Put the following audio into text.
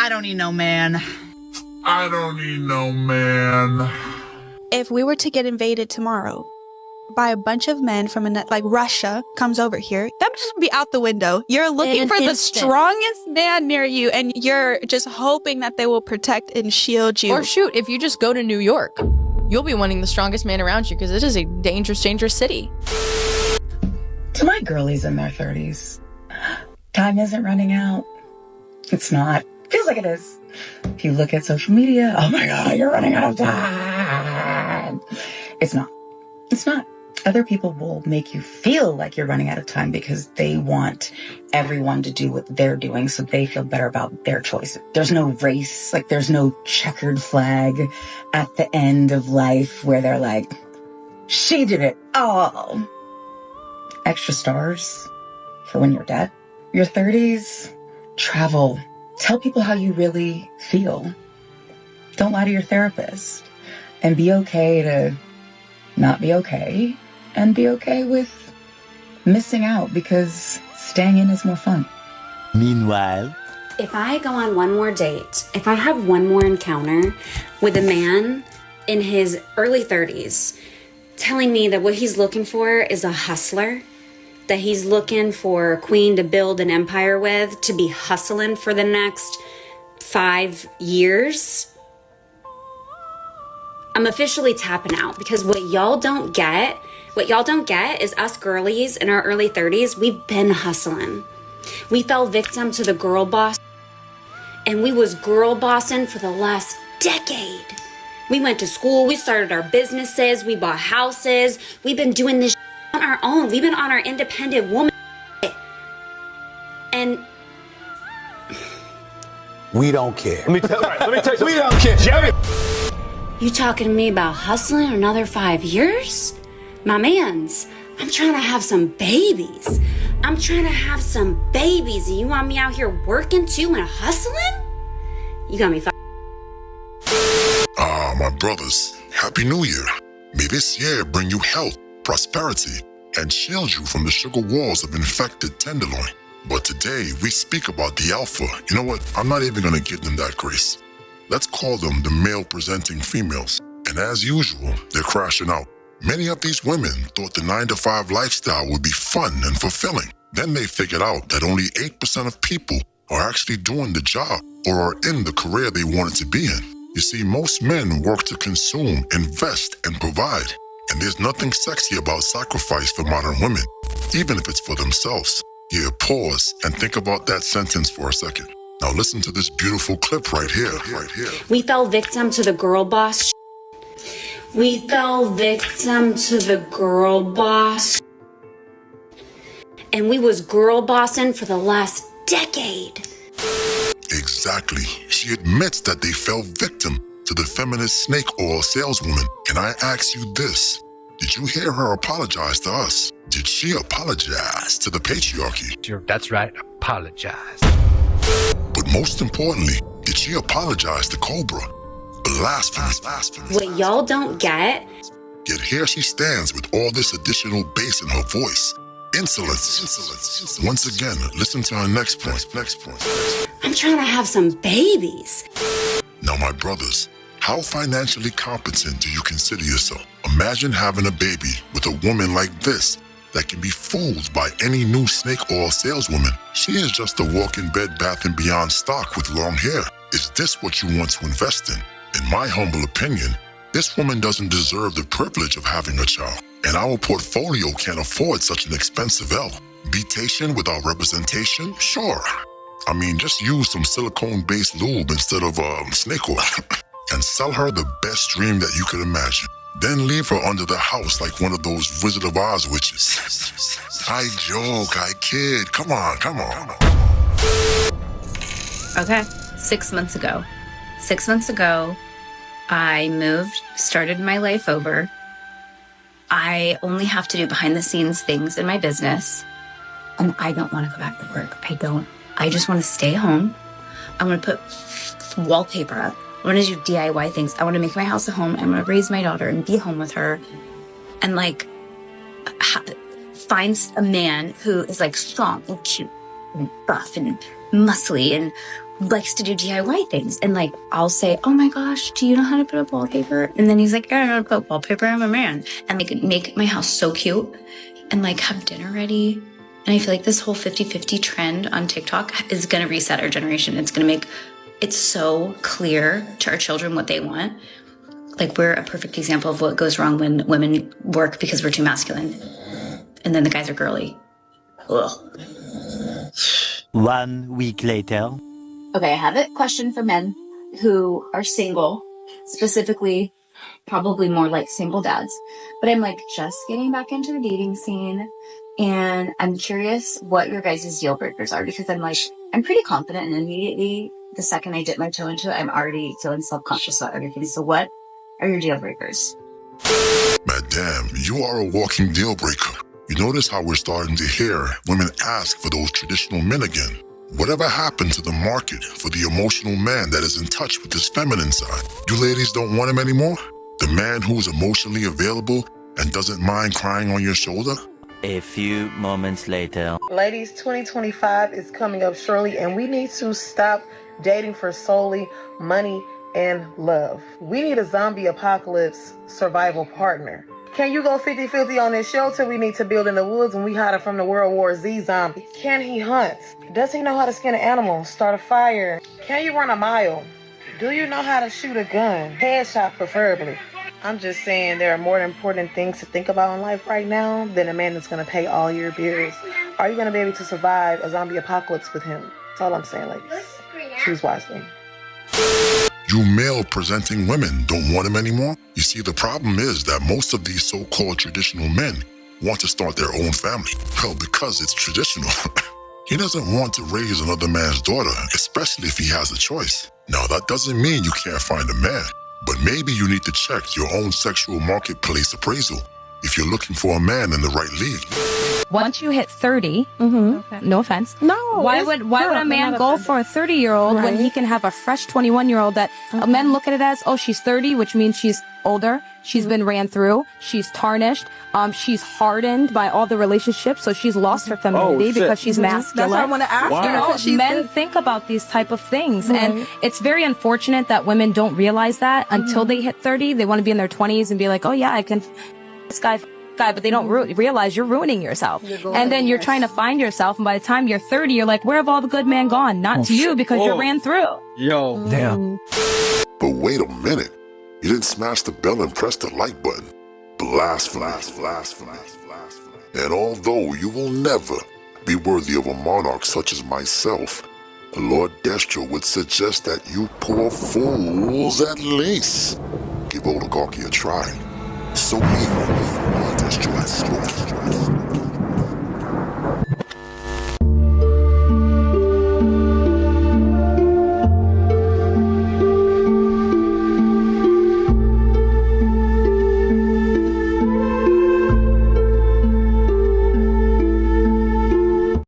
I don't need no man. I don't need no man. If we were to get invaded tomorrow by a bunch of men from like Russia comes over here, that would just be out the window. You're looking for the strongest man near you, and you're just hoping that they will protect and shield you. Or shoot, if you just go to New York, you'll be wanting the strongest man around you because it is a dangerous, dangerous city. To my girlies in their 30s, time isn't running out. It's not. Feels like it is. If you look at social media, oh my God, you're running out of time. It's not. It's not. Other people will make you feel like you're running out of time because they want everyone to do what they're doing so they feel better about their choices. There's no race, like there's no checkered flag at the end of life where they're like, she did it all. Extra stars for when you're dead. Your 30s, travel. Tell people how you really feel. Don't lie to your therapist. And be okay to not be okay. And be okay with missing out because staying in is more fun. Meanwhile, if I go on one more date, if I have one more encounter with a man in his early 30s telling me that what he's looking for is a hustler, that he's looking for a queen to build an empire with, to be hustling for the next 5 years, I'm officially tapping out, because what y'all don't get is us girlies in our early 30s, we've been hustling. We fell victim to the girl boss, and we was girl bossing for the last decade. We went to school, we started our businesses, we bought houses, we've been doing this on our own. We've been on our independent woman and we don't care. Let me tell you, we don't care. Jerry. You talking to me about hustling another 5 years? My mans, I'm trying to have some babies. And you want me out here working too and hustling? You got me My brothers, Happy New Year. May this year bring you health, prosperity, and shield you from the sugar walls of infected tenderloin. But today, we speak about the alpha. You know what? I'm not even gonna give them that grace. Let's call them the male-presenting females. And as usual, they're crashing out. Many of these women thought the 9-to-5 lifestyle would be fun and fulfilling. Then they figured out that only 8% of people are actually doing the job or are in the career they wanted to be in. You see, most men work to consume, invest, and provide. And there's nothing sexy about sacrifice for modern women, even if it's for themselves. Yeah, pause and think about that sentence for a second. Now listen to this beautiful clip right here. We fell victim to the girl boss. We fell victim to the girl boss. And we was girl bossing for the last decade. Exactly. She admits that they fell victim to the feminist snake oil saleswoman. And I ask you this, did you hear her apologize to us? Did she apologize to the patriarchy? That's right, apologize. But most importantly, did she apologize to Cobra? Blasphemy. What y'all don't get. Yet here she stands with all this additional bass in her voice. Insolence. Once again, listen to her next point. I'm trying to have some babies. Now, my brothers, how financially competent do you consider yourself? Imagine having a baby with a woman like this that can be fooled by any new snake oil saleswoman. She is just a walking Bed Bath & Beyond stock with long hair. Is this what you want to invest in? In my humble opinion, this woman doesn't deserve the privilege of having a child, and our portfolio can't afford such an expensive L. Betation without representation? Sure. I mean, just use some silicone-based lube instead of snake oil and sell her the best dream that you could imagine. Then leave her under the house like one of those Wizard of Oz witches. I joke, I kid. Come on. Okay, 6 months ago. 6 months ago, I moved, started my life over. I only have to do behind the scenes things in my business. And I don't want to go back to work. I just want to stay home. I want to put wallpaper up. I want to do DIY things. I want to make my house a home. I want to raise my daughter and be home with her. And like, find a man who is like strong and cute, buff and muscly and likes to do DIY things. And like, I'll say, oh my gosh, do you know how to put up wallpaper? And then he's like, I don't know how to put up wallpaper. I'm a man. And like make my house so cute and like have dinner ready. And I feel like this whole 50-50 trend on TikTok is going to reset our generation. It's going to make it so clear to our children what they want. Like, we're a perfect example of what goes wrong when women work because we're too masculine. And then the guys are girly. Ugh. 1 week later. Okay, I have a question for men who are single, specifically, probably more like single dads. But I'm like just getting back into the dating scene. And I'm curious what your guys' deal breakers are, because I'm pretty confident, and immediately the second I dip my toe into it, I'm already feeling self-conscious about everything. So what are your deal breakers? Madame, you are a walking deal breaker. You notice how we're starting to hear women ask for those traditional men again. Whatever happened to the market for the emotional man that is in touch with his feminine side? You ladies don't want him anymore? The man who is emotionally available and doesn't mind crying on your shoulder? A few moments later. Ladies, 2025 is coming up shortly, and we need to stop dating for solely money and love. We need a zombie apocalypse survival partner. Can you go 50-50 on this shelter we need to build in the woods when we hide from the World War Z zombie? Can he hunt? Does he know how to skin an animal, start a fire? Can you run a mile? Do you know how to shoot a gun? Headshot preferably. I'm just saying there are more important things to think about in life right now than a man that's going to pay all your bills. Are you going to be able to survive a zombie apocalypse with him? That's all I'm saying, ladies. Choose wisely. You male-presenting women don't want him anymore? You see, the problem is that most of these so-called traditional men want to start their own family. Well, because it's traditional. He doesn't want to raise another man's daughter, especially if he has a choice. Now, that doesn't mean you can't find a man, but maybe you need to check your own sexual marketplace appraisal if you're looking for a man in the right league. Once you hit 30, no offense. No. Why would a man go for a 30-year-old when he can have a fresh 21-year-old that men look at it as, oh, she's 30, which means she's older. She's been ran through. She's tarnished. She's hardened by all the relationships. So she's lost her femininity because she's masculine. That's what I want to ask you. Men think about these type of things. And it's very unfortunate that women don't realize that until they hit 30. They want to be in their 20s and be like, oh yeah, I can this guy, but they don't realize you're ruining yourself. And then you're trying to find yourself. And by the time you're 30, you're like, where have all the good men gone? Not to you, because you're ran through. Yo. Damn. But wait a minute. You didn't smash the bell and press the like button. Blasphemy. And although you will never be worthy of a monarch such as myself, Lord Destro would suggest that you poor fools at least give oligarchy a try. So me, Lord Destro has spoken.